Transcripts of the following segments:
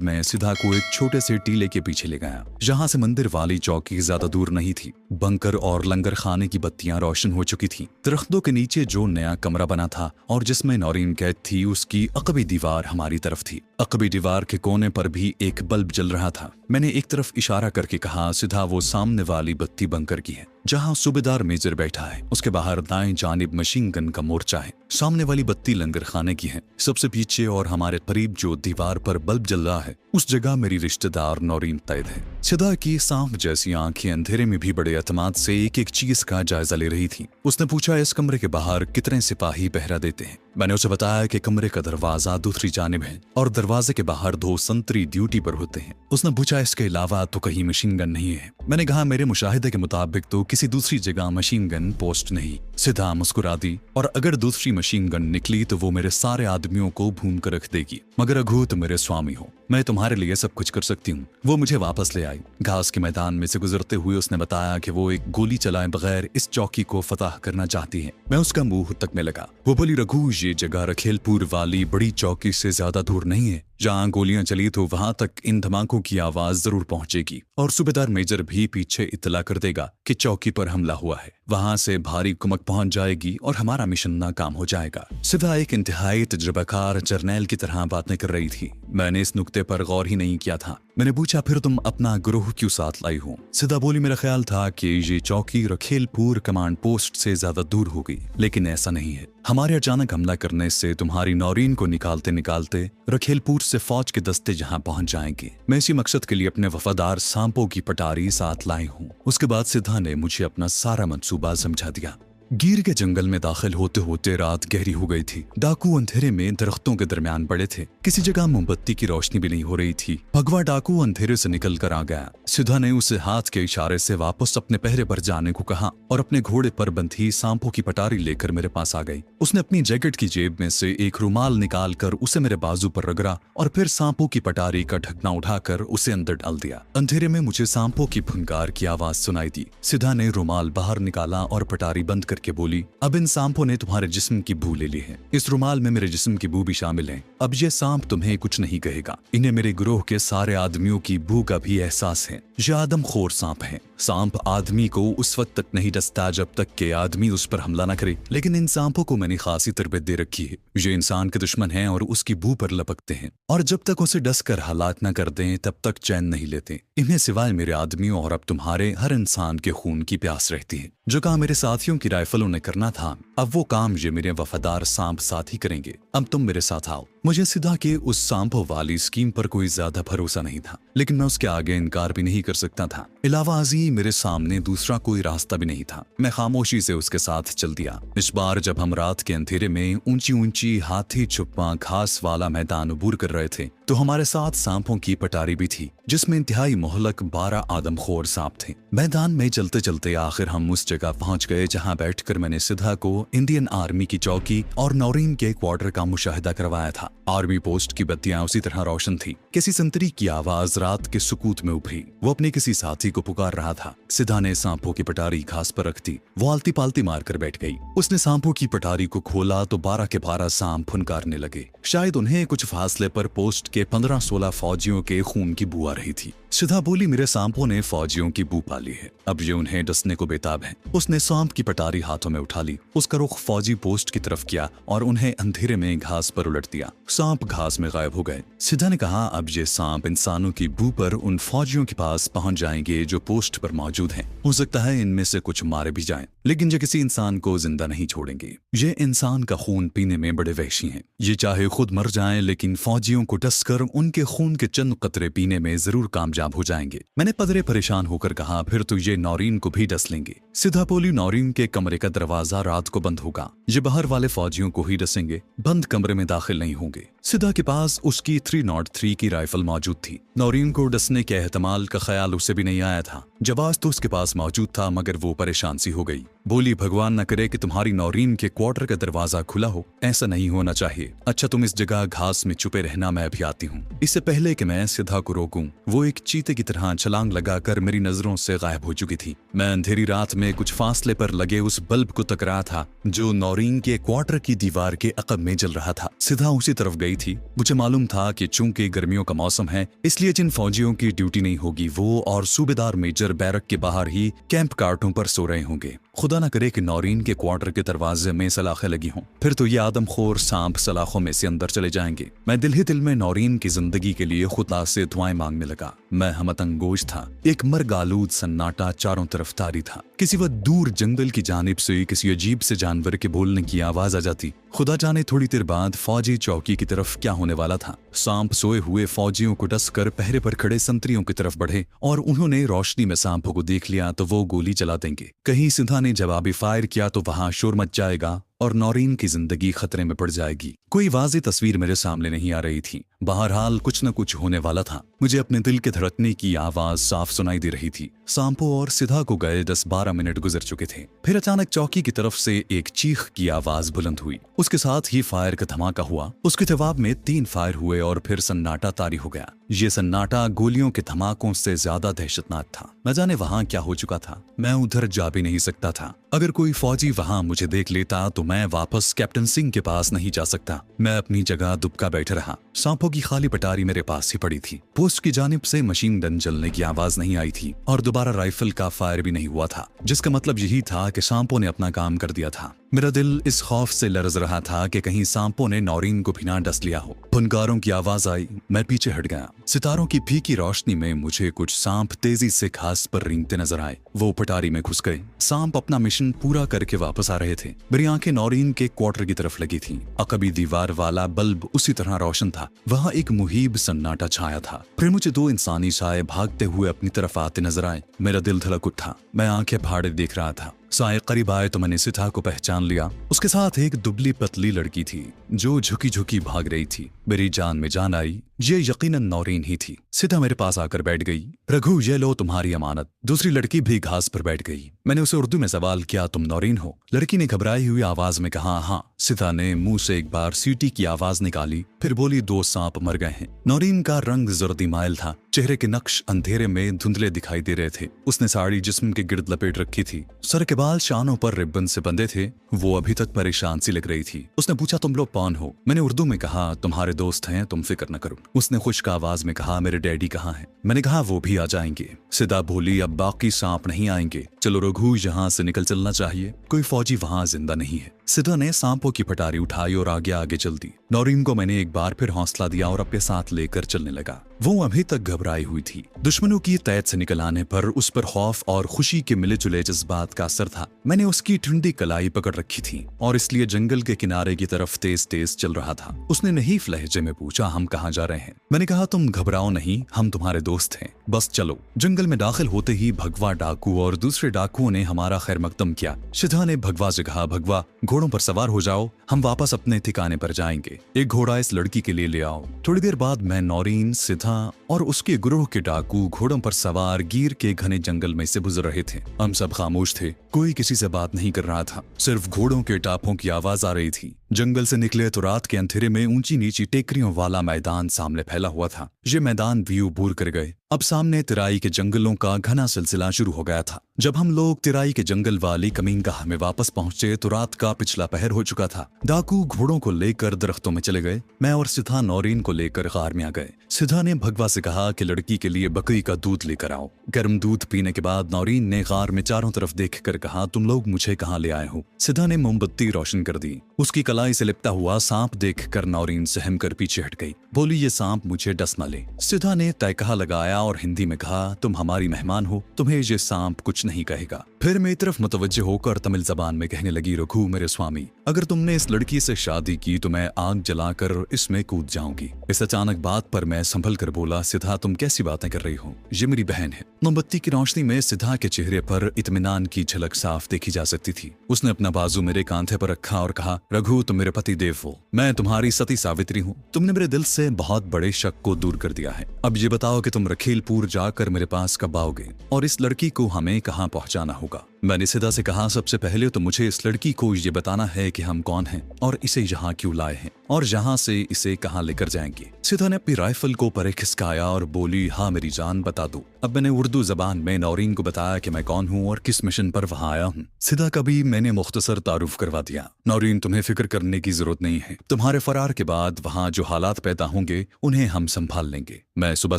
मैं सिधा को एक छोटे से टीले के पीछे ले गया, जहाँ से मंदिर वाली चौकी ज्यादा दूर नहीं थी। बंकर और लंगर खाने की बत्तियां रोशन हो चुकी थीं। दरख्तों के नीचे जो नया कमरा बना था और जिसमें नौरीन कैद थी, उसकी अकबी दीवार हमारी तरफ थी। अकबी दीवार के कोने पर भी एक बल्ब जल रहा था। मैंने एक तरफ इशारा करके कहा, सिधा वो सामने वाली बत्ती बंकर की है, जहाँ सूबेदार मेजर बैठा है। उसके बाहर दाएं जानिब मशीन गन का मोर्चा है। सामने वाली बत्ती लंगर खाने की है। सबसे पीछे और हमारे करीब जो दीवार पर बल्ब जल रहा है, उस जगह मेरी रिश्तेदार नौरीन तैद है। सिदा की सांप जैसी आंखें अंधेरे में भी बड़े एतमाद से एक एक चीज का जायजा ले रही थी। उसने पूछा, इस कमरे के बाहर कितने सिपाही पहरा देते हैं? मैंने उसे बताया कि कमरे का दरवाजा दूसरी जानिब है और दरवाजे के बाहर 2 संतरी ड्यूटी पर होते हैं। उसने पूछा, इसके अलावा तो कहीं मशीन गन नहीं है? मैंने कहा, मेरे मुशाहिदे के मुताबिक तो किसी दूसरी जगह मशीन गन पोस्ट नहीं। सिदा मुस्कुरा दी, और अगर दूसरी मशीन गन निकली तो वो मेरे सारे आदमियों को भून कर रख देगी। मगर रघु, तुम मेरे स्वामी हो, मैं तुम्हारे लिए सब कुछ कर सकती हूँ। वो मुझे वापस ले आई। घास के मैदान में से गुजरते हुए उसने बताया कि वो एक गोली चलाए बगैर इस चौकी को फतह करना चाहती है। मैं उसका मुंह तकने लगा। वो बोली, रघु, ये जगह रखेलपुर वाली बड़ी चौकी से ज्यादा दूर नहीं है। जहाँ गोलियां चली तो वहां तक इन धमाकों की आवाज जरूर पहुंचेगी, और सूबेदार मेजर भी पीछे इत्तला कर देगा कि चौकी पर हमला हुआ है। वहां से भारी कुमक पहुंच जाएगी और हमारा मिशन नाकाम हो जाएगा। सिदा एक इंतहाई तजुर्बाकार जर्नैल की तरह बातें कर रही थी। मैंने इस नुक्ते पर गौर ही नहीं किया था। मैंने पूछा, फिर तुम अपना गिरोह क्यों साथ लाई हो? सिदा बोली, मेरा ख्याल था कि ये चौकी रखेलपुर कमांड पोस्ट से ज्यादा दूर होगी, लेकिन ऐसा नहीं है। हमारे अचानक हमला करने से तुम्हारी नौरीन को निकालते निकालते रखेलपुर से फौज के दस्ते जहां पहुंच जाएंगे। मैं इसी मकसद के लिए अपने वफादार सांपों की पटारी साथ लाई हूँ। उसके बाद सिदा ने मुझे अपना सारा मंसूबा समझा दिया। गिर के जंगल में दाखिल होते होते रात गहरी हो गई थी। डाकू अंधेरे में दरख्तों के दरमियान पड़े थे। किसी जगह मोमबत्ती की रोशनी भी नहीं हो रही थी। भगवा डाकू अंधेरे से निकल कर आ गया। सिदा ने उसे हाथ के इशारे से वापस अपने पहरे पर जाने को कहा और अपने घोड़े पर बंधी सांपों की पटारी लेकर मेरे पास आ गई। उसने अपनी जैकेट की जेब में से एक रुमाल निकाल कर उसे मेरे बाजू पर रगड़ा और फिर सांपों की पटारी का ढकना उठाकर उसे अंदर डाल दिया। अंधेरे में मुझे सांपों की फुनकार की आवाज सुनाई दी। सिदा ने रुमाल बाहर निकाला और पटारी बंद के बोली, अब इन सांपों ने तुम्हारे जिस्म की बू ले ली है। इस रुमाल में मेरे जिस्म की बू भी शामिल है। अब ये सांप तुम्हें कुछ नहीं कहेगा। इन्हें मेरे गिरोह के सारे आदमियों की बू का भी एहसास है। ये आदमखोर सांप है। सांप आदमी को उस वक्त तक नहीं डसता जब तक के आदमी उस पर हमला न करे, लेकिन इन सांपों को मैंने खासी तरबियत दे रखी है। ये इंसान के दुश्मन हैं और उसकी बू पर लपकते हैं, और जब तक उसे डस कर हलाक न कर दें तब तक चैन नहीं लेते। इन्हें सिवाय मेरे आदमियों और अब तुम्हारे हर इंसान के खून की प्यास रहती है। जो काम मेरे साथियों की राइफलों ने करना था, अब वो काम ये मेरे वफादार सांप साथी करेंगे। अब तुम मेरे साथ आओ। मुझे सिदा के उस सांपों वाली स्कीम पर कोई ज्यादा भरोसा नहीं था, लेकिन मैं उसके आगे इनकार भी नहीं कर सकता था। इलावा अजी मेरे सामने दूसरा कोई रास्ता भी नहीं था। मैं खामोशी से उसके साथ चल दिया। इस बार जब हम रात के अंधेरे में ऊंची ऊंची हाथी छुपा घास वाला मैदान अबूर कर रहे थे, तो हमारे साथ सांपों की पटारी भी थी, जिसमें इंतहाई मोहलक 12 आदमखोर सांप थे। मैदान में चलते चलते आखिर हम उस जगह पहुंच गए जहां बैठकर मैंने सिदा को इंडियन आर्मी की चौकी और नौरीन के क्वार्टर का मुशाहिदा करवाया था। आर्मी पोस्ट की बत्तियां उसी तरह रोशन थी। किसी संतरी की आवाज रात के सुकूत में उभरी। वो अपने किसी साथी को पुकार रहा था। सिदा ने सांपों की पटारी घास पर रख दी। वो आलती पालती मारकर बैठ गई। उसने सांपों की पटारी को खोला तो 12 के 12 सांप फुनकारने लगे। शायद उन्हें कुछ फासले पर पोस्ट के 15-16 फौजियों के खून की बू आ रही थी। सिदा बोली, मेरे सांपों ने फौजियों की बू पाली है, अब ये उन्हें डसने को बेताब है। उसने सांप की पटारी हाथों में उठा ली। उसका रुख फौजी पोस्ट की तरफ किया और उन्हें अंधेरे में घास पर उलट दिया। सांप घास में गायब हो गए। सिदा ने कहा, अब ये सांप इंसानों की बू पर उन फौजियों के पास पहुंच जाएंगे जो पोस्ट पर मौजूद हैं। हो सकता है इनमें से कुछ मारे भी जाएं, लेकिन ये किसी इंसान को जिंदा नहीं छोड़ेंगे। ये इंसान का खून पीने में बड़े वहशी हैं। ये चाहे खुद मर जाएं, लेकिन फौजियों को डसकर उनके खून के चंद कतरे पीने में जरूर कामयाब हो जाएंगे। मैंने पदरे परेशान होकर कहा, फिर तो ये नौरीन को भी डस लेंगे। सिदा बोली, नौरीन के कमरे का दरवाजा रात को बंद होगा। ये बाहर वाले फौजियों को ही डसेंगे, बंद कमरे में दाखिल नहीं होंगे। सिदा के पास उसकी 303 की राइफल मौजूद थी। नौरीन को डसने के एहतमाल का ख्याल उसे भी नहीं आया था। जवाब तो उसके पास मौजूद था, मगर वो परेशान सी हो गई। बोली भगवान न करे कि तुम्हारी नौरीन के क्वार्टर का दरवाजा खुला हो, ऐसा नहीं होना चाहिए। अच्छा तुम इस जगह घास में छुपे रहना, मैं अभी आती हूँ। इससे पहले कि मैं सिद्धा को रोकूं, वो एक चीते की तरह छलांग लगाकर मेरी नजरों से गायब हो चुकी थी। मैं अंधेरी रात में कुछ फासले पर लगे उस बल्ब को तक रहा था जो नौरीन के क्वार्टर की दीवार के अकब में जल रहा था। सिद्धा उसी तरफ गई थी। मुझे मालूम था कि चूंकि गर्मियों का मौसम है, इसलिए जिन फौजियों की ड्यूटी नहीं होगी वो और सूबेदार मेजर बैरक के बाहर ही कैंप कार्टों पर सो रहे होंगे। खुदा न करे कि नौरीन के क्वार्टर के दरवाजे में सलाखें लगी हों, फिर तो ये आदमखोर सांप सलाखों में से अंदर चले जाएंगे। मैं दिल ही दिल में नौरीन की जिंदगी के लिए खुदा से दुआएं मांगने लगा। मैं हमतंगोश था। एक मर्गालूद सन्नाटा चारों तरफ तारी था। किसी वक्त दूर जंगल की जानिब से किसी अजीब से जानवर के बोलने की आवाज आ जाती। खुदा जाने थोड़ी देर बाद फौजी चौकी की तरफ क्या होने वाला था। सांप सोए हुए फौजियों को डसकर पहरे पर खड़े संतरियों की तरफ बढ़े और उन्होंने रोशनी में सांपों को देख लिया तो वो गोली चला देंगे। कहीं सिद्धा ने जवाबी फायर किया तो वहां शोर मच जाएगा और नौरीन की जिंदगी खतरे में पड़ जाएगी। कोई वाज़ेह तस्वीर मेरे सामने नहीं आ रही थी। बहरहाल कुछ न कुछ होने वाला था। मुझे अपने दिल के धड़कने की आवाज साफ सुनाई दे रही थी। सांपों और सिद्धा को गए 10-12 मिनट गुजर चुके थे। फिर अचानक चौकी की तरफ से एक चीख की आवाज बुलंद हुई। उसके साथ ही फायर का धमाका हुआ। उसके जवाब में 3 फायर हुए और फिर सन्नाटा तारी हो गया। ये सन्नाटा गोलियों के धमाकों से ज्यादा दहशतनाक था। न जाने वहां क्या हो चुका था। मैं उधर जा भी नहीं सकता था। अगर कोई फौजी वहां मुझे देख लेता तो मैं वापस कैप्टन सिंह के पास नहीं जा सकता। मैं अपनी जगह दुबका बैठा रहा। सांपों की खाली पटारी मेरे पास ही पड़ी थी। पोस्ट की जानिब से मशीन गन चलने की आवाज नहीं आई थी और दोबारा राइफल का फायर भी नहीं हुआ था, जिसका मतलब यही था कि सांपों ने अपना काम कर दिया था। मेरा दिल इस खौफ से लरज रहा था कि कहीं सांपों ने नौरीन को भी ना डस लिया हो। फुनकारों की आवाज आई। मैं पीछे हट गया। सितारों की फीकी रोशनी में मुझे कुछ सांप तेजी से घास पर रेंगते नजर आए। वो पटारी में घुस गए। सांप अपना मिशन पूरा करके वापस आ रहे थे। मेरी आंखें नौरीन के क्वार्टर की तरफ लगी थीं। अकबी दीवार वाला बल्ब उसी तरह रोशन था। वहां एक मुहीब सन्नाटा छाया था। फिर मुझे 2 इंसानी साए भागते हुए अपनी तरफ आते नजर आए। मेरा दिल धड़क उठा। मैं आंखें फाड़े देख रहा था। साए करीब आए तो मैंने सिद्धा को पहचान लिया। उसके साथ एक दुबली पतली लड़की थी जो झुकी झुकी भाग रही थी। मेरी जान में जान आई। ये यकीनन नौरीन ही थी। सिद्धा मेरे पास आकर बैठ गई। रघु, ये लो तुम्हारी अमानत। दूसरी लड़की भी घास पर बैठ गई। मैंने उसे उर्दू में सवाल किया, तुम नौरीन हो? लड़की ने घबराई हुई आवाज में कहा, हाँ। सिद्धा ने मुंह से एक बार सीटी की आवाज निकाली, फिर बोली, 2 सांप मर गए हैं। नौरीन का रंग जर्दी माइल था। चेहरे के नक्श अंधेरे में धुंधले दिखाई दे रहे थे। उसने साड़ी जिस्म के गिर्द लपेट रखी थी। सर के बाल शानों पर रिबन से बंधे थे। वो अभी तक परेशान सी लग रही थी। उसने पूछा, तुम लोग कौन हो? मैंने उर्दू में कहा, तुम्हारे दोस्त हैं, तुम फिक्र न करो। उसने खुश्क आवाज में कहा, मेरे डैडी कहाँ हैं? मैंने कहा, वो भी आ जाएंगे। सिद्धा बोली, अब बाकी सांप नहीं आएंगे। चलो रघु, यहाँ से निकल चलना चाहिए। कोई फौजी वहाँ जिंदा नहीं है। सिद्धा ने सांपों की पटारी उठाई और आगे आगे चल दी। नौरीन को मैंने एक बार फिर हौसला दिया और अपने साथ लेकर चलने लगा। वो अभी तक घबराई हुई थी। दुश्मनों की तैद से निकल आने पर उस पर खौफ और खुशी के मिले जुले जज्बात का असर था। मैंने उसकी ठंडी कलाई पकड़ रखी थी और इसलिए जंगल के किनारे की तरफ तेज तेज चल रहा था। उसने नहीफ लहजे में पूछा, हम कहाँ जा रहे हैं? मैंने कहा, तुम घबराओ नहीं, हम तुम्हारे दोस्त हैं, बस चलो। जंगल में दाखिल होते ही भगवा डाकू और दूसरे डाकुओं ने हमारा खैर मकदम किया। सिद्धा ने भगवा से कहा, भगवा, घोड़ों पर सवार हो जाओ, हम वापस अपने ठिकाने पर जाएंगे। एक घोड़ा इस लड़की के लिए ले आओ। थोड़ी देर बाद मैं, नौरीन, सिद्धा और उसके गुरोह के डाकू घोड़ों पर सवार गिर के घने जंगल में से गुजर रहे थे। हम सब खामोश थे। कोई किसी से बात नहीं कर रहा था। सिर्फ घोड़ों के टापों की आवाज आ रही थी। जंगल से निकले तो रात के अंधेरे में ऊंची नीची टेकरियों वाला मैदान सामने फैला हुआ था। ये मैदान व्यू बूर कर गए। अब सामने तिराई के जंगलों का घना सिलसिला शुरू हो गया था। जब हम लोग तिराई के जंगल वाली कमीनगाह में वापस पहुंचे तो रात का पिछला पहर हो चुका था। डाकू घोड़ों को लेकर दरख्तों में चले गए। मैं और सिद्धा नौरीन को लेकर गार में आ गए। सिद्धा ने भगवा से कहा कि लड़की के लिए बकरी का दूध लेकर आओ। गर्म दूध पीने के बाद नौरीन ने गार में चारों तरफ देखकर कहा, तुम लोग मुझे कहाँ ले आए हो? सिद्धा ने मोमबत्ती रोशन कर दी। उसकी कलाई से लिपटा हुआ सांप देखकर नौरीन सहम कर पीछे हट गई। बोली, ये सांप मुझे डस न ले। सिद्धा ने तहकहा लगाया और हिंदी में कहा, तुम हमारी मेहमान हो, तुम्हें ये सांप कुछ नहीं कहेगा। फिर मेरी तरफ मुतवज्जे होकर तमिल जबान में कहने लगी, रघु मेरे स्वामी, अगर तुमने इस लड़की से शादी की तो मैं आग जलाकर इसमें कूद जाऊंगी। इस अचानक बात पर मैं संभल कर बोला, सिद्धा तुम कैसी बातें कर रही हो? ये मेरी बहन है। मोमबत्ती की रोशनी में सिद्धा के चेहरे पर इत्मीनान की झलक साफ देखी जा सकती थी। उसने अपना बाजू मेरे कांधे पर रखा और कहा, रघु तुम मेरे पति देव हो, मैं तुम्हारी सती सावित्री हूँ। तुमने मेरे दिल से बहुत बड़े शक को दूर कर दिया है। अब ये बताओ कि तुम रखीलपुर जाकर मेरे पास कब आओगे और इस लड़की को हमें कहाँ पहुँचाना होगा? मैंने सिदा से कहा, सबसे पहले तो मुझे इस लड़की को ये बताना है कि हम कौन हैं और इसे यहाँ क्यों लाए हैं और यहाँ से इसे कहाँ लेकर जाएंगे। सिदा ने अपनी राइफल को परे खिसकाया और बोली, हाँ मेरी जान बता दो। अब मैंने उर्दू जबान में नौरीन को बताया कि मैं कौन हूँ और किस मिशन पर वहाँ आया हूँ। सिदा का भी मैंने मुख्तसर तारुफ करवा दिया। नौरीन, तुम्हें फिक्र करने की जरूरत नहीं है। तुम्हारे फरार के बाद वहाँ जो हालात पैदा होंगे उन्हें हम संभाल लेंगे। मैं सुबह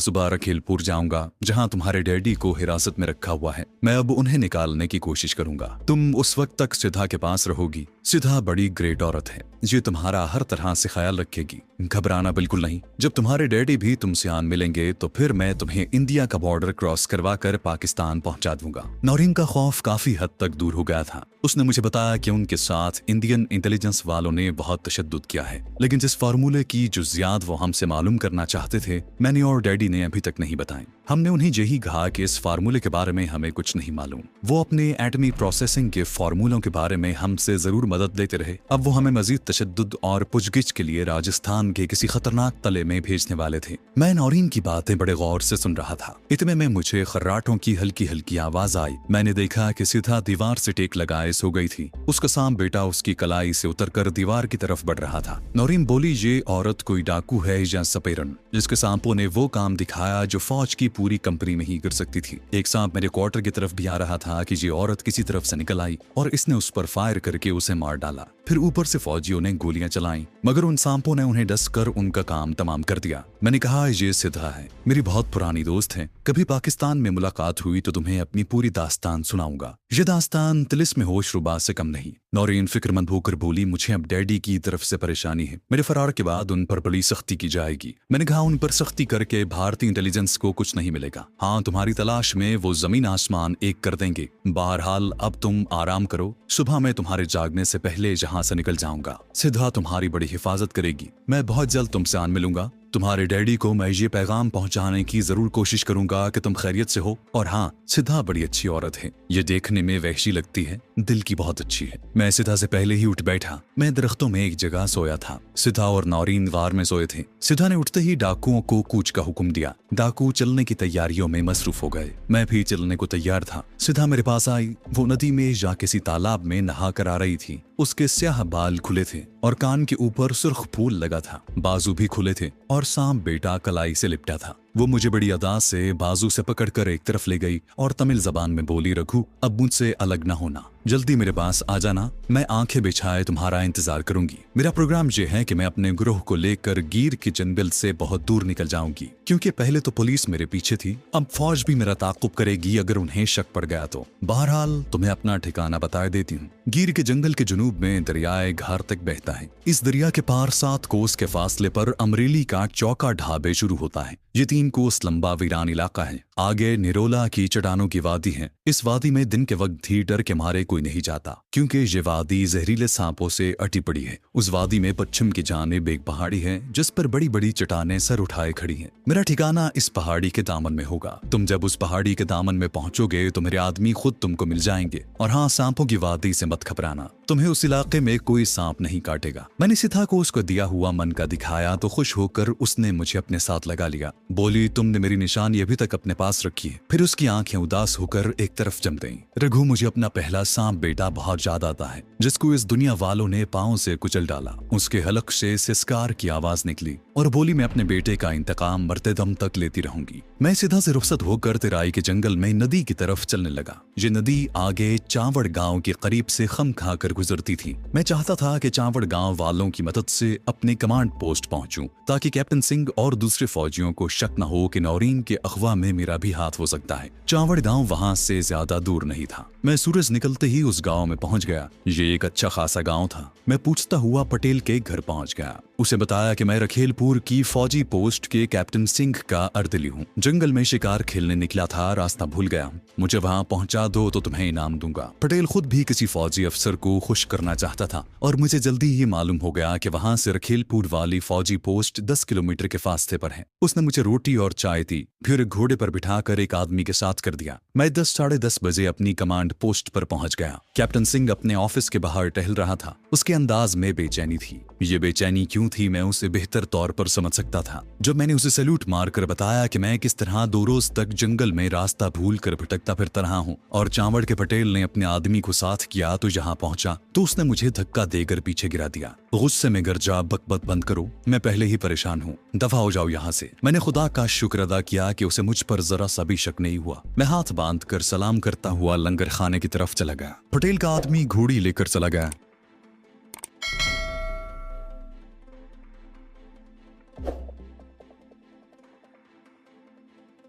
सुबह रखेलपुर जाऊंगा जहाँ तुम्हारे डैडी को हिरासत में रखा हुआ है। मैं अब उन्हें निकालने की कोशिश करूंगा। तुम उस वक्त तक सिधा के पास रहोगी। सिधा बड़ी ग्रेट औरत है, ये तुम्हारा हर तरह से ख्याल रखेगी। घबराना बिल्कुल नहीं। जब तुम्हारे डैडी भी तुमसे आन मिलेंगे तो फिर मैं तुम्हें इंडिया का बॉर्डर क्रॉस करवा कर पाकिस्तान पहुंचा दूंगा। नौरीन का खौफ काफी हद तक दूर हो गया था। उसने मुझे बताया कि उनके साथ इंडियन इंटेलिजेंस वालों ने बहुत तशद्दुद किया है, लेकिन जिस फार्मूले की जुज़ियात वो हमसे मालूम करना चाहते थे मैंने और डैडी ने अभी तक नहीं बताए। हमने उन्हें यही कहा कि इस फार्मूले के बारे में हमें कुछ नहीं मालूम। वो अपने एटमी प्रोसेसिंग के फार्मूलों के बारे में हमसे जरूर मदद लेते रहे। अब वो हमें मजीद तशद्दुद और पुछगिछ के लिए राजस्थान के किसी खतरनाक तले में भेजने वाले थे। मैं नौरीन की बातें बड़े गौर से सुन रहा था। इतने में मुझे खर्राटों की हल्की हल्की आवाज आई। मैंने देखा कि सीधा दीवार से टेक लगाए सो गई थी। उसका सांप बेटा उसकी कलाई से उतरकर दीवार की तरफ बढ़ रहा था। नौरीन बोली, ये औरत कोई डाकू है या सपेरन, जिसके सांपों ने वो काम दिखाया जो फौज की पूरी कंपनी में ही कर सकती थी। एक सांप मेरे क्वार्टर की तरफ भी आ रहा था कि ये औरत किसी तरफ से निकल आई और इसने उस पर फायर करके उसे मार डाला। फिर ऊपर से फौजियों ने गोलियां चलाई, मगर उन सांपों ने उन्हें डसकर उनका काम तमाम कर दिया। मैंने कहा, ये सिधा है, मेरी बहुत पुरानी दोस्त है। कभी पाकिस्तान में मुलाकात हुई तो तुम्हें अपनी पूरी दास्तान सुनाऊंगा। ये दास्तान तिलिस्म होशरुबा से कम नहीं। नौरीन फिक्रमंद होकर बोली, मुझे अब डैडी की तरफ से परेशानी है। मेरे फरार के बाद उन पर बड़ी सख्ती की जाएगी। मैंने कहा, उन पर सख्ती करके भारतीय इंटेलिजेंस को कुछ नहीं मिलेगा। हाँ, तुम्हारी तलाश में वो जमीन आसमान एक कर देंगे। बहरहाल अब तुम आराम करो, सुबह मैं तुम्हारे जागने से पहले यहाँ से निकल जाऊंगा। सिधा तुम्हारी बड़ी हिफाजत करेगी। मैं बहुत जल्द तुमसे आन मिलूंगा। तुम्हारे डैडी को मैं ये पैगाम पहुंचाने की जरूर कोशिश करूंगा कि तुम खैरियत से हो। और हाँ, सिधा बड़ी अच्छी औरत है। ये देखने में वहशी लगती है, दिल की बहुत अच्छी है। मैं सिधा से पहले ही उठ बैठा। मैं दरख्तों में एक जगह सोया था। सिधा और नौरीन गार में सोए थे। सिधा ने उठते ही डाकुओं को कूच का हुक्म दिया। डाकू चलने की तैयारियों में मसरूफ हो गए। मैं भी चलने को तैयार था। सिधा मेरे पास आई। वो नदी में या किसी तालाब में नहा कर आ रही थी। उसके स्याह बाल खुले थे और कान के ऊपर सुर्ख फूल लगा था। बाजू भी खुले थे और सांप बेटा कलाई से लिपटा था। वो मुझे बड़ी अदा से बाजू से पकड़कर एक तरफ ले गई और तमिल जबान में बोली, रघु अब मुझसे अलग न होना, जल्दी मेरे पास आ जाना। मैं आंखें बिछाए तुम्हारा इंतजार करूंगी। मेरा प्रोग्राम ये है कि मैं अपने ग्रोह को लेकर गिर के जंगल से बहुत दूर निकल जाऊंगी, क्योंकि पहले तो पुलिस मेरे पीछे थी, अब फौज भी मेरा ताकुब करेगी अगर उन्हें शक पड़ गया तो। बहरहाल तुम्हें अपना ठिकाना बता देती हूँ। गिर के जंगल के जुनूब में दरियाए घार तक बहता है। इस दरिया के पार 7 कोस के फासले पर अमरेली का चौका ढाबे शुरू होता है। ये 3 कोस लंबा वीरान इलाका है। आगे निरोला की चट्टानों की वादी है। इस वादी में दिन के वक्त भी डर के मारे कोई नहीं जाता, क्योंकि ये वादी जहरीले सांपों से अटी पड़ी है। उस वादी में पश्चिम की जानिब एक पहाड़ी है जिस पर बड़ी बड़ी चट्टानें सर उठाए खड़ी हैं। मेरा ठिकाना इस पहाड़ी के दामन में होगा। तुम जब उस पहाड़ी के दामन में पहुंचोगे तो मेरे आदमी खुद तुमको मिल जाएंगे। और हाँ, सांपों की वादी से मत घबराना, तुम्हें उस इलाके में कोई सांप नहीं काटेगा। मैंने सिथा को उसको दिया हुआ मन का दिखाया तो खुश होकर उसने मुझे अपने साथ लगा लिया। बोली, तुमने मेरी निशानी अभी तक अपने पास रखी है। फिर उसकी आंखें उदास होकर एक तरफ जम गईं। रघु, मुझे अपना पहला सांप बेटा बहुत याद आता है, जिसको इस दुनिया वालों ने पांव से कुचल डाला। उसके हलक से सिसकार की आवाज निकली और बोली, मैं अपने बेटे का इंतकाम मरते दम तक लेती रहूंगी। मैं सीधा से रुखसत होकर तेराई के जंगल में नदी की तरफ चलने लगा। ये नदी आगे चावड़ गांव के करीब से खम खाकर गुजरती थी। मैं चाहता था कि चावड़ गांव वालों की मदद से अपने कमांड पोस्ट पहुंचूं, ताकि कैप्टन सिंह और दूसरे फौजियों को शक न हो कि नौरीन के अगवा में मेरा भी हाथ हो सकता है। चावड़ गांव वहां से ज्यादा दूर नहीं था। मैं सूरज निकलते ही उस गांव में पहुंच गया। ये एक अच्छा खासा गांव था। मैं पूछता हुआ पटेल के घर पहुंच गया। उसे बताया कि मैं रखेलपुर की फौजी पोस्ट के कैप्टन सिंह का अर्दली हूँ। जंगल में शिकार खेलने निकला था, रास्ता भूल गया। मुझे वहां पहुंचा दो तो तुम्हें इनाम दूंगा। पटेल खुद भी किसी फौजी अफसर को खुश करना चाहता था और मुझे जल्दी ही मालूम हो गया कि वहां से रखेलपुर वाली फौजी पोस्ट 10 किलोमीटर के फासले पर है। उसने मुझे रोटी और चाय दी, फिर घोड़े पर बिठाकर एक आदमी के साथ कर दिया। मैं 10 साढ़े 10 बजे अपनी कमांड पोस्ट पर पहुंच गया। कैप्टन सिंह अपने ऑफिस के बाहर टहल रहा था। उसके अंदाज में बेचैनी थी। ये बेचैनी क्यों थी मैं उसे बेहतर तौर पर समझ सकता था जब मैंने उसे सैल्यूट मारकर बताया कि मैं किस तरह 2 रोज तक जंगल में रास्ता भूल कर भटकता फिरता रहा हूँ और चावड़ के पटेल ने अपने आदमी को साथ किया तो यहाँ पहुंचा तो उसने मुझे धक्का देकर पीछे गिरा दिया। गुस्से में गर्जा बकबक बंद करो, मैं पहले ही परेशान हूँ, दफा हो जाओ यहाँ से। मैंने खुदा का शुक्र अदा किया कि उसे मुझ पर जरा सा भी शक नहीं हुआ। मैं हाथ बांध कर सलाम करता हुआ लंगर खाने की तरफ चला गया। पटेल का आदमी घोड़ी लेकर चला गया।